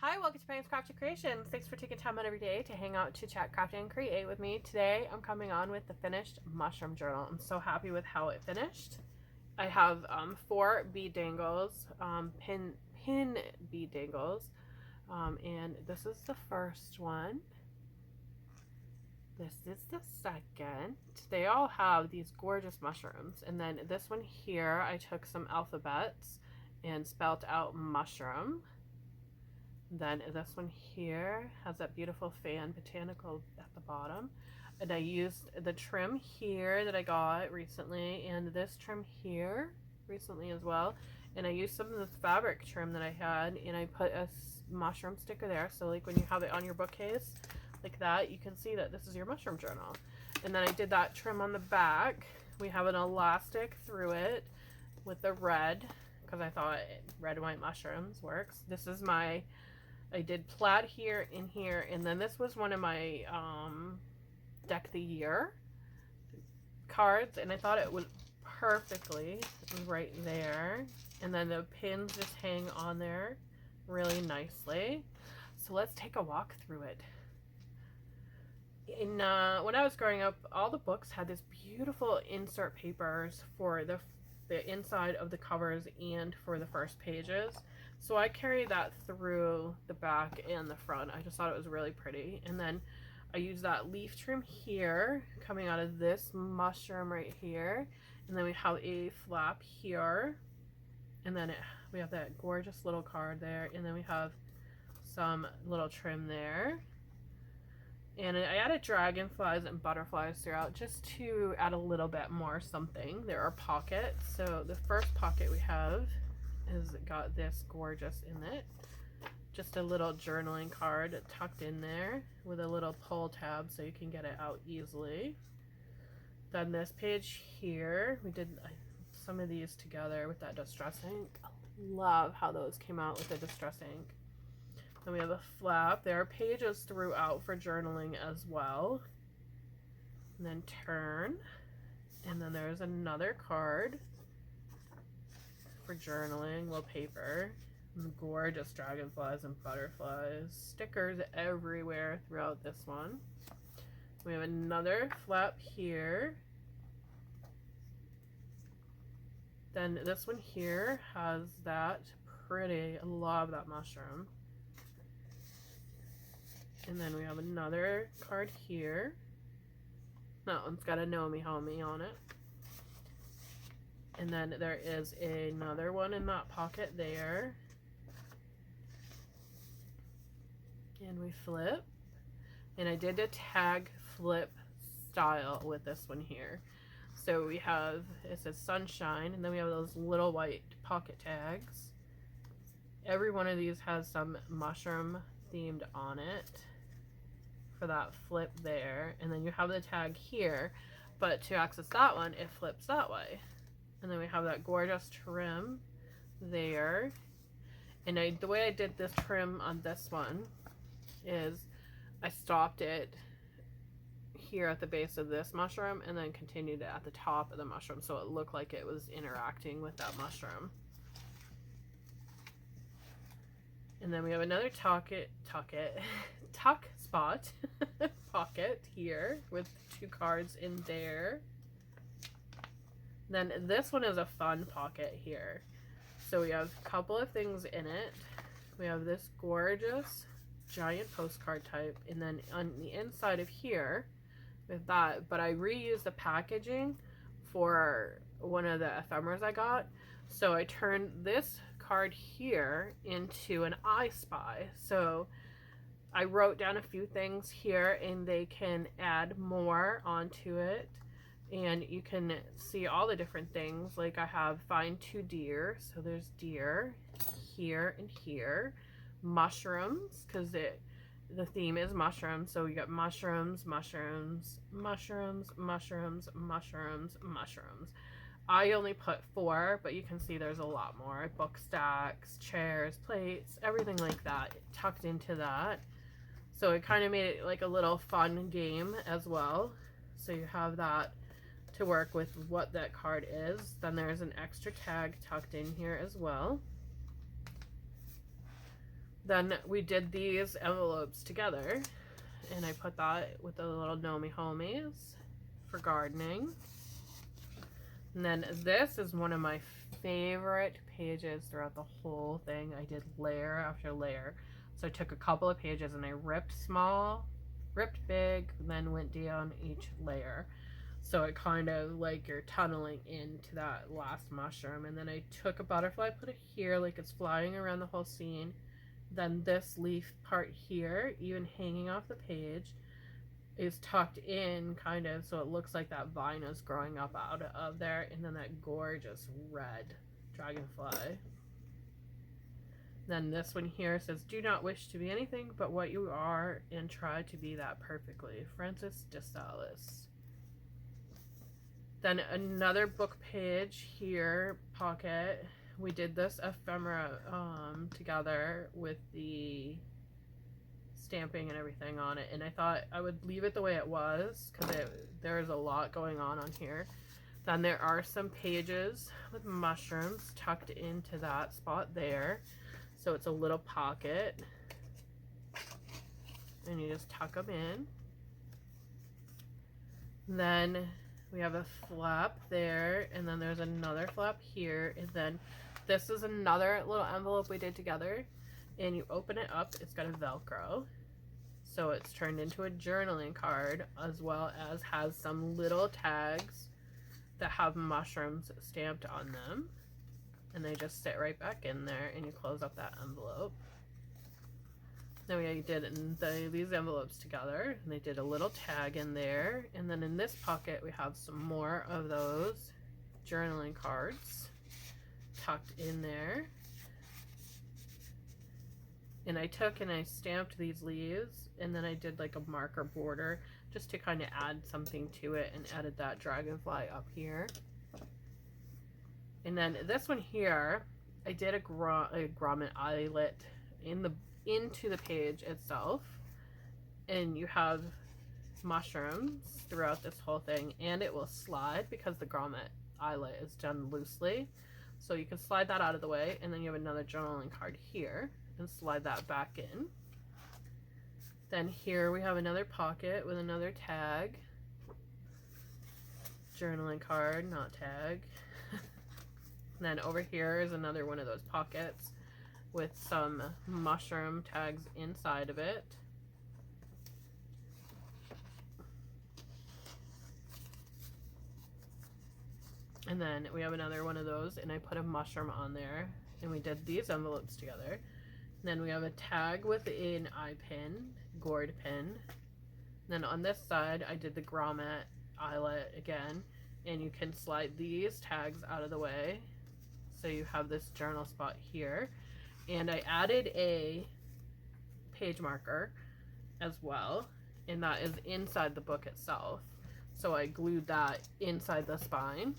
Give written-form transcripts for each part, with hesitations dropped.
Hi, welcome to Pam's Crafty Creations. Thanks for taking time out every day to hang out, to chat, craft, and create with me. Today, I'm coming on with the finished mushroom journal. I'm so happy with how it finished. I have 4 bead dangles, pin bead dangles, and this is the first one. This is the second. They all have these gorgeous mushrooms. And then this one here, I took some alphabets and spelled out mushroom. Then this one here has that beautiful fan botanical at the bottom. And I used the trim here that I got recently and this trim here recently as well. And I used some of the fabric trim that I had and I put a mushroom sticker there. So like when you have it on your bookcase like that, you can see that this is your mushroom journal. And then I did that trim on the back. We have an elastic through it with the red because I thought red and white mushrooms works. This is my I did plaid here and here, and then this was one of my Deck the Year cards, and I thought it was perfectly right there. And then the pins just hang on there really nicely. So let's take a walk through it. When I was growing up, all the books had this beautiful insert papers for the inside of the covers and for the first pages. So I carried that through the back and the front. I just thought it was really pretty. And then I used that leaf trim here coming out of this mushroom right here. And then we have a flap here. And then we have that gorgeous little card there. And then we have some little trim there. And I added dragonflies and butterflies throughout just to add a little bit more something. There are pockets. So the first pocket we have is got this gorgeous in it. Just a little journaling card tucked in there with a little pull tab so you can get it out easily. Then this page here, we did some of these together with that distress ink. I love how those came out with the distress ink. Then we have a flap. There are pages throughout for journaling as well. And then turn. And then there's another card for journaling, little paper. And gorgeous dragonflies and butterflies. Stickers everywhere throughout this one. We have another flap here. Then this one here has that pretty, I love that mushroom. And then we have another card here. That one's got a Nomi Homie on it. And then there is another one in that pocket there. And we flip. And I did a tag flip style with this one here. So we have, it says sunshine, and then we have those little white pocket tags. Every one of these has some mushroom themed on it for that flip there. And then you have the tag here, but to access that one, it flips that way. And then we have that gorgeous trim there. And the way I did this trim on this one is I stopped it here at the base of this mushroom and then continued it at the top of the mushroom so it looked like it was interacting with that mushroom. And then we have another tuck spot pocket here with 2 cards in there. Then this one is a fun pocket here. So we have a couple of things in it. We have this gorgeous giant postcard type, and then on the inside of here with that, but I reused the packaging for one of the ephemeras I got. So I turned this card here into an I Spy. So I wrote down a few things here and they can add more onto it. And you can see all the different things. Like I have find 2 deer. So there's deer here and here. Mushrooms, because the theme is mushrooms. So you got mushrooms, mushrooms, mushrooms, mushrooms, mushrooms, mushrooms. I only put 4, but you can see there's a lot more. Book stacks, chairs, plates, everything like that tucked into that. So it kind of made it like a little fun game as well. So you have that to work with what that card is. Then there's an extra tag tucked in here as well. Then we did these envelopes together, and I put that with the little Nomi Homies for gardening. And then this is one of my favorite pages throughout the whole thing. I did layer after layer. So I took a couple of pages and I ripped small, ripped big, then went down each layer. So it kind of like you're tunneling into that last mushroom. And then I took a butterfly, put it here like it's flying around the whole scene. Then this leaf part here, even hanging off the page, is tucked in kind of so it looks like that vine is growing up out of there. And then that gorgeous red dragonfly. Then this one here says, do not wish to be anything but what you are and try to be that perfectly. Francis de Sales. Then another book page here, pocket. We did this ephemera together with the stamping and everything on it, and I thought I would leave it the way it was because there's a lot going on here. Then there are some pages with mushrooms tucked into that spot there, so it's a little pocket, and you just tuck them in. Then we have a flap there, and then there's another flap here, and then this is another little envelope we did together, and you open it up, it's got a Velcro. So it's turned into a journaling card, as well as has some little tags that have mushrooms stamped on them. And they just sit right back in there, and you close up that envelope. Then we did these envelopes together, and they did a little tag in there. And then in this pocket, we have some more of those journaling cards tucked in there. And I took and I stamped these leaves, and then I did like a marker border just to kind of add something to it, and added that dragonfly up here. And then this one here, I did a grommet eyelet into the page itself, and you have mushrooms throughout this whole thing, and it will slide because the grommet eyelet is done loosely. So you can slide that out of the way, and then you have another journaling card here, and slide that back in. Then here we have another pocket with another tag. Journaling card, not tag. And then over here is another one of those pockets with some mushroom tags inside of it. And then we have another one of those, and I put a mushroom on there, and we did these envelopes together. And then we have a tag with an eye pin, gourd pin. And then on this side, I did the grommet eyelet again, and you can slide these tags out of the way. So you have this journal spot here. And I added a page marker as well, and that is inside the book itself. So I glued that inside the spine.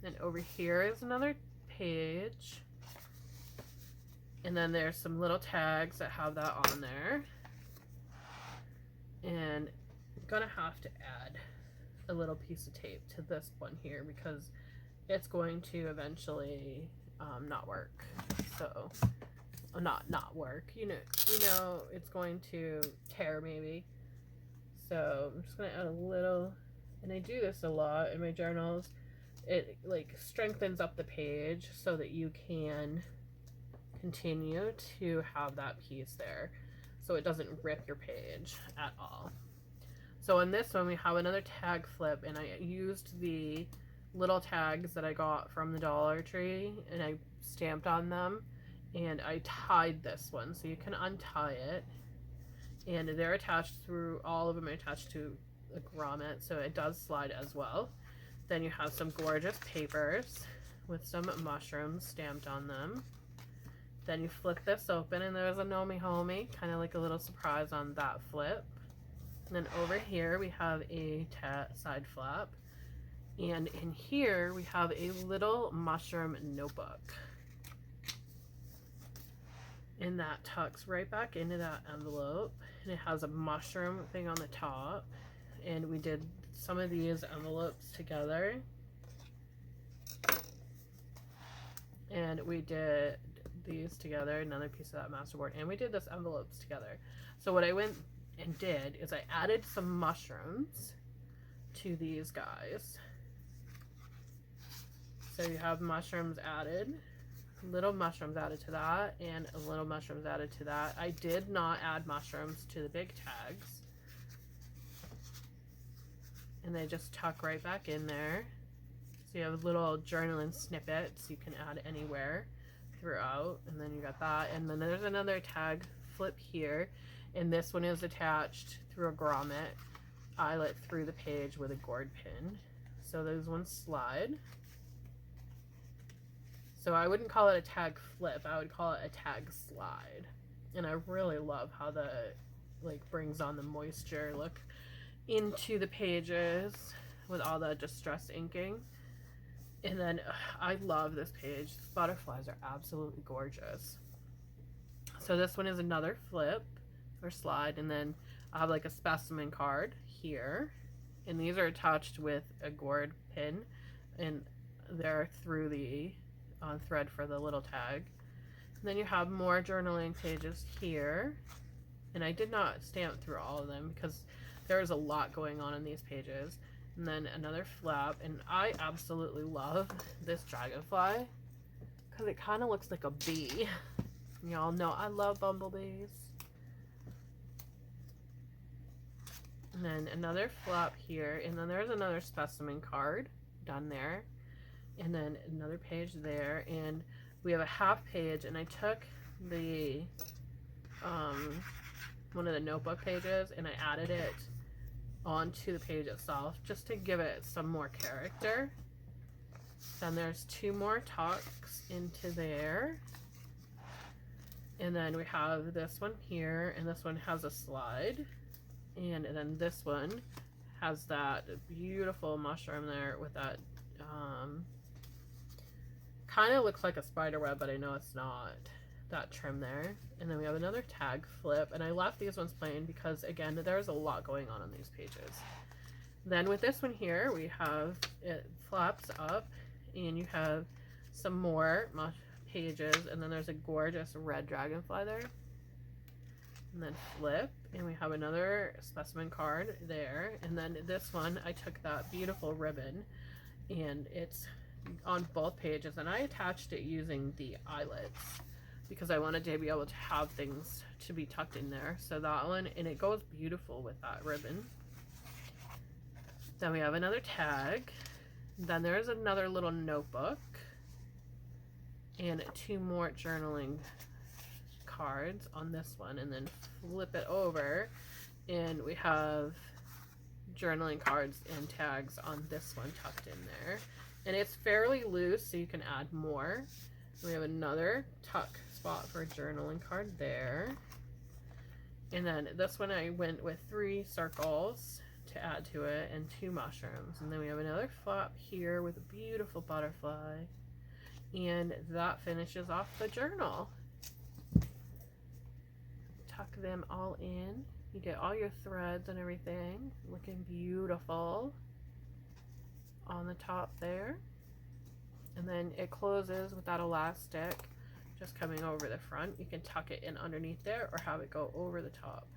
Then over here is another page. And then there's some little tags that have that on there. And I'm gonna have to add a little piece of tape to this one here because it's going to eventually not work. So not work. You know, it's going to tear maybe. So I'm just gonna add a little, and I do this a lot in my journals. It like strengthens up the page so that you can continue to have that piece there, so it doesn't rip your page at all. So in this one we have another tag flip, and I used the little tags that I got from the Dollar Tree, and I stamped on them, and I tied this one, so you can untie it, and they're attached through, all of them are attached to a grommet, so it does slide as well. Then you have some gorgeous papers with some mushrooms stamped on them. Then you flip this open, and there's a Nomi Homie, kind of like a little surprise on that flip. And then over here we have a side flap, and in here we have a little mushroom notebook, and that tucks right back into that envelope, and it has a mushroom thing on the top. And we did some of these envelopes together, and we did these together, another piece of that masterboard, and we did this envelopes together. So what I went and did is I added some mushrooms to these guys. So you have mushrooms added, little mushrooms added to that, and little mushrooms added to that. I did not add mushrooms to the big tags. And they just tuck right back in there. So you have little journaling snippets you can add anywhere throughout. And then you got that. And then there's another tag flip here. And this one is attached through a grommet eyelet through the page with a gourd pin. So those ones slide. So I wouldn't call it a tag flip, I would call it a tag slide. And I really love how the brings on the moisture look into the pages with all the distress inking. And then I love this page. These butterflies are absolutely gorgeous. So this one is another flip or slide, and then I have like a specimen card here, and these are attached with a gourd pin, and they're through the on thread for the little tag. And then you have more journaling pages here, and I did not stamp through all of them because there's a lot going on in these pages. And then another flap, and I absolutely love this dragonfly because it kind of looks like a bee. Y'all know I love bumblebees. And then another flap here, and then there's another specimen card done there, and then another page there, and we have a half page, and I took the one of the notebook pages and I added it onto the page itself just to give it some more character. Then there's two more tucks into there, and then we have this one here, and this one has a slide, and then this one has that beautiful mushroom there with that kind of looks like a spider web, but I know it's not, that trim there. And then we have another tag flip, and I left these ones plain because again there's a lot going on these pages. Then with this one here, we have it flaps up, and you have some more pages, and then there's a gorgeous red dragonfly there, and then flip, and we have another specimen card there. And then this one, I took that beautiful ribbon, and it's on both pages, and I attached it using the eyelets because I wanted to be able to have things to be tucked in there. So that one, and it goes beautiful with that ribbon. Then we have another tag. Then there's another little notebook and two more journaling cards on this one, and then flip it over and we have journaling cards and tags on this one tucked in there, and it's fairly loose so you can add more. We have another tuck spot for a journaling card there, and then this one I went with 3 circles to add to it and 2 mushrooms. And then we have another flap here with a beautiful butterfly, and that finishes off the journal. Tuck them all in. You get all your threads and everything looking beautiful on the top there, and then it closes with that elastic just coming over the front. You can tuck it in underneath there or have it go over the top.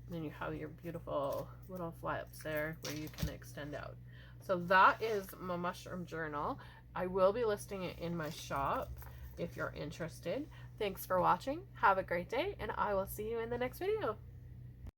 And then you have your beautiful little flaps there where you can extend out. So that is my mushroom journal. I will be listing it in my shop if you're interested. Thanks for watching. Have a great day, and I will see you in the next video.